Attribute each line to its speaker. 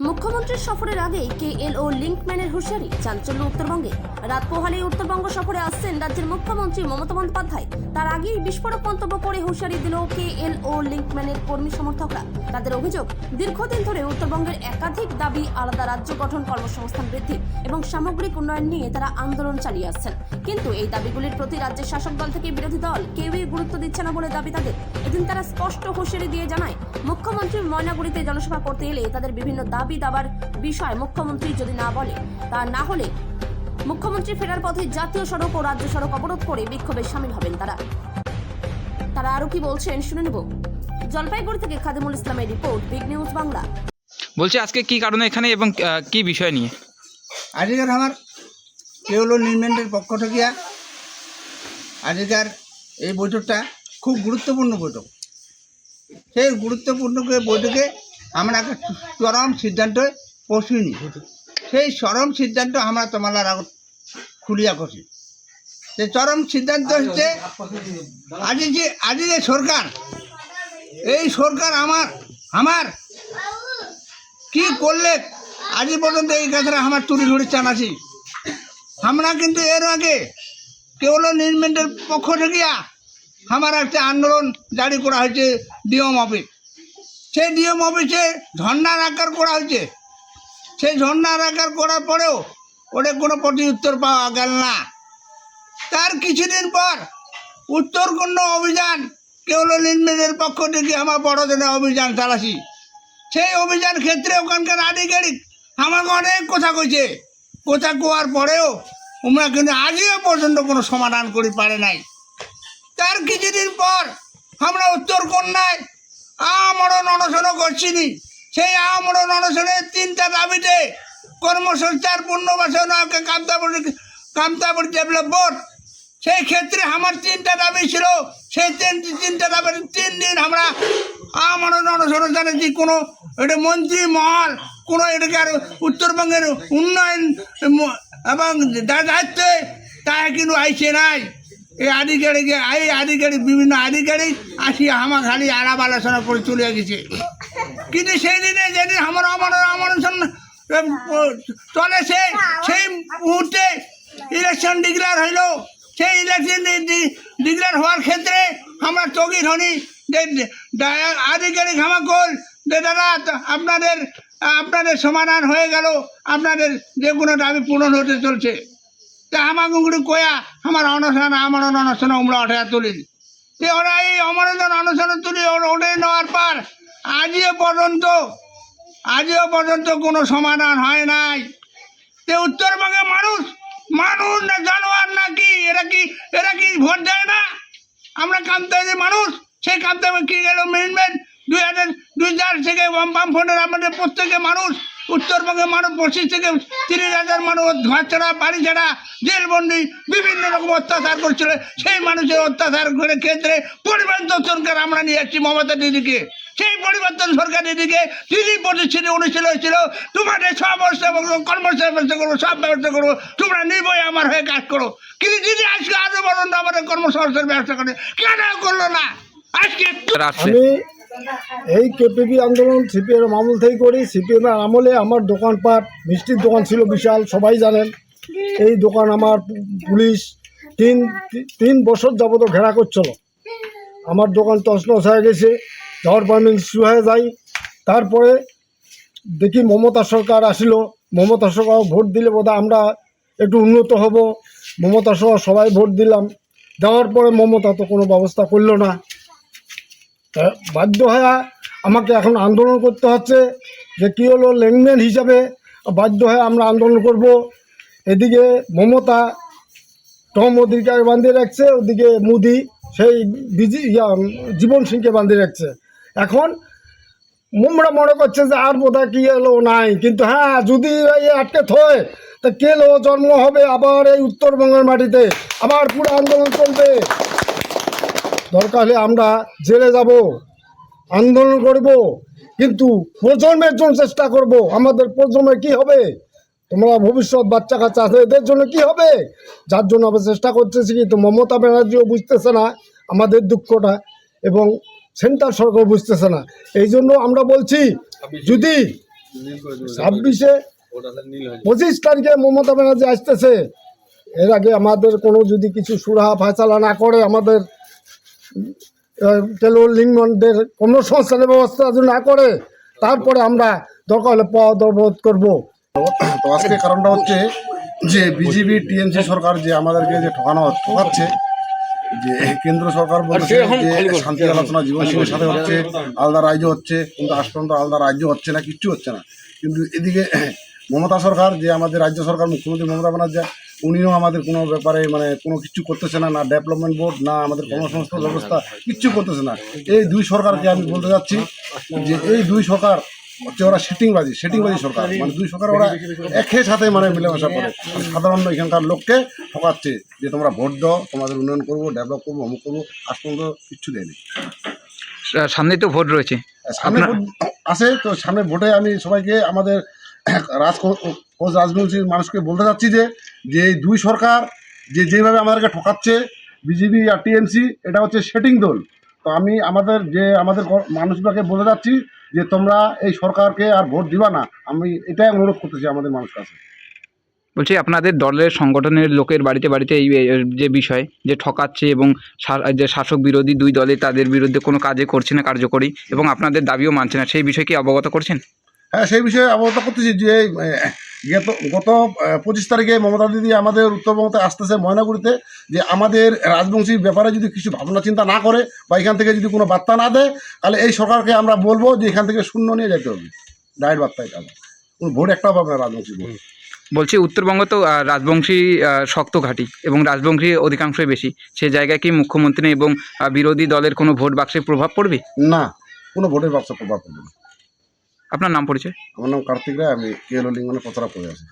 Speaker 1: মুখ্যমন্ত্রীর সফরের আগেই কেএলও লিঙ্কম্যানের হুঁশিয়ারি, চাঞ্চল্য উত্তরবঙ্গে। রাত পোহালেই উত্তরবঙ্গ সফরে আসছেন রাজ্যের মুখ্যমন্ত্রী মমতা বন্দ্যোপাধ্যায়। তার আগেই বিস্ফোরক মন্তব্য করে হুঁশিয়ারি দিল কেএলও লিঙ্কম্যানের কর্মী সমর্থকরা। তাদের অভিযোগ, দীর্ঘদিন ধরে উত্তরবঙ্গের একাধিক দাবি, আলাদা রাজ্য গঠন, কর্মসংস্থান বৃদ্ধি এবং সামগ্রিক উন্নয়ন নিয়ে তারা আন্দোলন চালিয়ে আসছেন। কিন্তু এই দাবিগুলির প্রতি রাজ্যের শাসক দল থেকে বিরোধী দল কেউই গুরুত্ব দিচ্ছে না বলে দাবি তাদের। এদিন তারা স্পষ্ট হুঁশিয়ারি দিয়ে জানায়, মুখ্যমন্ত্রী ময়নাগুড়িতে জনসভা করতে এলে তাদের বিভিন্ন দাবি দাবার বিষয় মুখ্যমন্ত্রী যদি না বলে, তা না হলে মুখ্যমন্ত্রী ফেরার পথে জাতীয় সড়ক ও রাজ্য সড়ক অবরোধ করে বিক্ষোভে সামিল হবেন তারা আরো কি বলছেন শুনে নেব। জলপাইগুড়ি থেকে খাদিমুল ইসলামের রিপোর্ট, বিগ নিউজ বাংলা।
Speaker 2: বলছি আজকে কি কারণে এখানে এবং কি বিষয় নিয়ে?
Speaker 3: আজকের আমার কেওলো নির্মেন্টের পক্ষ থেকে আজকের এই বৈঠকটা খুব গুরুত্বপূর্ণ বৈঠক। সেই গুরুত্বপূর্ণ বৈঠকে আমরা একটা চরম সিদ্ধান্ত পৌঁছইনি। সেই চরম সিদ্ধান্ত আমরা তোমার আগত খুলিয়া করছি। সেই চরম সিদ্ধান্ত হচ্ছে আজ যে সরকার, এই সরকার আমার কি করলে আজ পর্যন্ত এই কথাটা আমার তুলি ধরে চানাছি। আমরা কিন্তু এর আগে কেবল নির্মেন্টের পক্ষ থেকে আমার একটা আন্দোলন জারি করা হয়েছে ডিএম অফিস। সেই ডিএম অফিসে ধর্নার আকার করা হয়েছে। সেই ধর্নার আকার করার পরেও ওটা কোনো প্রতিউত্তর পাওয়া গেল না। তার কিছুদিন পর উত্তরকন্ড অভিযান কেবল নির্মেন্টের পক্ষ থেকে আমার বড়দিনে অভিযান চালাছি। সেই অভিযান ক্ষেত্রে ওখানকার আধিকারিক আমাকে অনেক কথা কইছে। কথা কোয়ার পরেও আমরা কিন্তু আজও পর্যন্ত কোনো সমাধান করে পারে নাই। তার কিছুদিন পর আমরা উত্তরকন্যায় আমরণ অনশনও করছিনি। সেই আমরণ অনশনের 3টা দাবিতে কর্মসংস্থান, পুনর্বাসন, কামতাপুর ডেভেলপ বোর্ড, সেই ক্ষেত্রে আমার 3টা দাবি ছিল। সেই 3টা দাবির 3 দিন আমরা আমরণ অনশন জানিয়েছি। কোনো এটা মন্ত্রী মহল, কোনো এটাকে উত্তরবঙ্গের উন্নয়ন এবং দায়িত্বে তাই কিন্তু আইসে নাই। এই আধিকারিক বিভিন্ন আধিকারিক আসিয়া আমার খালি আলাপ আলোচনা করে চলে গেছে। কিন্তু সেই দিনে যেদিন আমার অনশন চলে, সেই মুহূর্তে ইলেকশন ডিক্লেয়ার হইল। সেই ইলেকশন ডিক্লেয়ার হওয়ার ক্ষেত্রে আমরা তগির হনি যে আধিকারিক আমাকল যে দাদা আপনাদের সমাধান হয়ে গেল, আপনাদের যে কোনো দাবি পূরণ হতে চলছে। তা আমাকে কয়া আমার অনশন আমরা ওঠা তুলি। ওরা এই অনশন তুলি ওঠে নেওয়ার পর আজও পর্যন্ত কোনো সমাধান হয় নাই। উত্তরবঙ্গের মানুষ না জানোয়ার নাকি? এরা কি ভোট দেয় না? আমরা কামতাম মানুষ, সেই কামতাম কি গেল মেনমেন্ট 2000 থেকে বামফ্রন্টের আমাদের প্রত্যেকে মানুষ, উত্তরবঙ্গের মানুষ 25 থেকে 30,000 মানুষ ঘর ছাড়া, বাড়ি ছাড়া, জেলবন্দি, বিভিন্ন রকম অত্যাচার করছিল। সেই মানুষের অত্যাচার করে ক্ষেত্রে পরিবর্তন সরকার আমরা নিয়ে আসছি মমতা দিদিকে। সেই পরিবর্তন সরকার দিদিকে দিদি প্রতিশ্রুতি অনুষ্ঠিত হয়েছিল, তোমাদের সব ব্যবস্থা করবো, কর্মসংস্থান ব্যবস্থা করবো, সব ব্যবস্থা করবো, তোমরা নির্ভয় আমার হয়ে কাজ করো। কিন্তু দিদি আজকে আজও পর্যন্ত আমাদের কর্মসংস্থান ব্যবস্থা করে কেন করলো না? আজকে
Speaker 4: আমি এই কেপিপি আন্দোলন সিপিএম আমল থেকেই করি। সিপিএমের আমলে আমার দোকানপাট, মিষ্টির দোকান ছিল বিশাল, সবাই জানেন। এই দোকান আমার পুলিশ 3 বছর যাবত ঘেরা করছিল। আমার দোকান তছনছ হয়ে গেছে, যাওয়ার পারমিট ইস্যু হয়ে যায়। তারপরে দেখি মমতা সরকার আসিল। মমতা সরকার ভোট দিলে বোধহয় আমরা একটু উন্নত হব। মমতা সরকার সবাই ভোট দিলাম। দেওয়ার পরে মমতা তো কোনো ব্যবস্থা করলো না। বাধ্য হয়ে আমাকে এখন আন্দোলন করতে হচ্ছে যে কী হলো, ল্যান্ডম্যান হিসাবে বাধ্য হয়ে আমরা আন্দোলন করব। এদিকে মমতা টম ওদিকে বাঁধিয়ে রাখছে, ওদিকে মোদি সেই জীবন সিংকে বাঁধিয়ে রাখছে। এখন আমরা মনে করছে যে আর বোধহয় কী এলো নাই, কিন্তু হ্যাঁ যদি আটকে থয় তা কেলো জন্ম হবে আবার এই উত্তরবঙ্গের মাটিতে, আবার পুরো আন্দোলন চলবে। দরকার হলে আমরা জেলে যাব, আন্দোলন করব, কিন্তু প্রজন্মের জন্য চেষ্টা করব। আমাদের প্রজন্মের কি হবে, তোমরা ভবিষ্যৎ বাচ্চা কাচ্চা আছে, এদের জন্য কি হবে, যার জন্য আমরা চেষ্টা করতেছি। কিন্তু মমতা ব্যানার্জিও বুঝতেছে না আমাদের দুঃখটা, এবং সেন্ট্রাল সরকার বুঝতেছে না। এই জন্য আমরা বলছি যদি 26-এ 25 তারিখে মমতা ব্যানার্জি আসতেছে। এর আগে আমাদের কোনো যদি কিছু সুরাহা ফায়সালা না করে, আমাদের লিঙ্গমনদের কর্মসংস্থানের ব্যবস্থা যদি না করে, তারপরে আমরা দরকার হলে পথ অবরোধ করবো।
Speaker 5: তো আজকে কারণটা হচ্ছে যে বিজেপি টিএমসি সরকার যে আমাদেরকে যে ঠকাচ্ছে, যে কেন্দ্র সরকার বলছে যে শান্তি আলোচনা জীবনসঙ্গীর সাথে হচ্ছে, আলাদা রাজ্য হচ্ছে, কিন্তু আজ পর্যন্ত আলাদা রাজ্য হচ্ছে না, কিচ্ছু হচ্ছে না। কিন্তু এদিকে মমতা সরকার, যে আমাদের রাজ্য সরকার, মুখ্যমন্ত্রী মমতা ব্যানার্জি, উনিও আমাদের কোনো ব্যাপারে মানে কোনো কিছু করতেছে না, না ডেভেলপমেন্ট বোর্ড, না আমাদের কর্মসংস্থান ব্যবস্থা, কিচ্ছু করতেছে না। এই দুই সরকারকে আমি বলতে যাচ্ছি যে এই দুই সরকার হচ্ছে ওরা সেটিংবাজি সরকার, মানে দুই সরকার ওরা একই সাথে মানে মিলেমিশা করে সাধারণ এখানকার লোককে ঠকাচ্ছে যে তোমরা ভোট দাও, তোমাদের উন্নয়ন করবো, ডেভেলপ করবো, অমুক করবো, আজ পর্যন্ত কিচ্ছু দেয়নি।
Speaker 2: সামনেই তো ভোট রয়েছে,
Speaker 5: সামনে ভোট আসে, তো সামনে ভোটে আমি সবাইকে আমাদের রাজবংশীর মানুষকে বলতে চাচ্ছি যে এই দুই সরকার যেভাবে আমাদেরকে ঠকাচ্ছে, বিজেপি আর টিএমসি, এটা হচ্ছে সেটিং দল। তো আমি আমাদের মানুষগুলোকে বলে যাচ্ছি যে তোমরা এই সরকারকে আর ভোট দিবা না। আমি এটাই অনুরোধ করতেছি আমাদের মানুষের কাছে।
Speaker 2: বলছি আপনাদের দলের সংগঠনের লোকের বাড়িতে বাড়িতে এই যে বিষয় যে ঠকাচ্ছে এবং যে শাসক বিরোধী দুই দলে তাদের বিরুদ্ধে কোনো কাজে করছে না কার্যকরী, এবং আপনাদের দাবিও মানছে না, সেই বিষয়ে কি অবগত করছেন?
Speaker 5: হ্যাঁ, সেই বিষয়ে অবগত করতেছি যে গত 25 তারিখে মমতা দিদি আমাদের উত্তরবঙ্গতে আসতেছে ময়নাগুড়িতে, যে আমাদের রাজবংশীর ব্যাপারে যদি কিছু ভাবনা চিন্তা না করে বা এখান থেকে যদি কোনো বার্তা না দেয়, তাহলে এই সরকারকে আমরা বলবো যে এখান থেকে শূন্য নিয়ে যেতে হবে, ডাইরেক্ট বার্তায় কাজ, কোনো ভোট একটাও পাবে না রাজবংশী ভোট।
Speaker 2: বলছি উত্তরবঙ্গ তো রাজবংশী শক্ত ঘাঁটি এবং রাজবংশী অধিকাংশই বেশি, সে জায়গায় কি মুখ্যমন্ত্রী এবং বিরোধী দলের কোনো ভোট বাক্সে প্রভাব পড়বে?
Speaker 5: না, কোনো ভোটের বাক্সে প্রভাব পড়বে না।
Speaker 2: আপনার নাম পরিচয়?
Speaker 5: আমার নাম কার্তিক রায়, আমি কেএলও লিঙ্গনে প্রচারক করে আছি।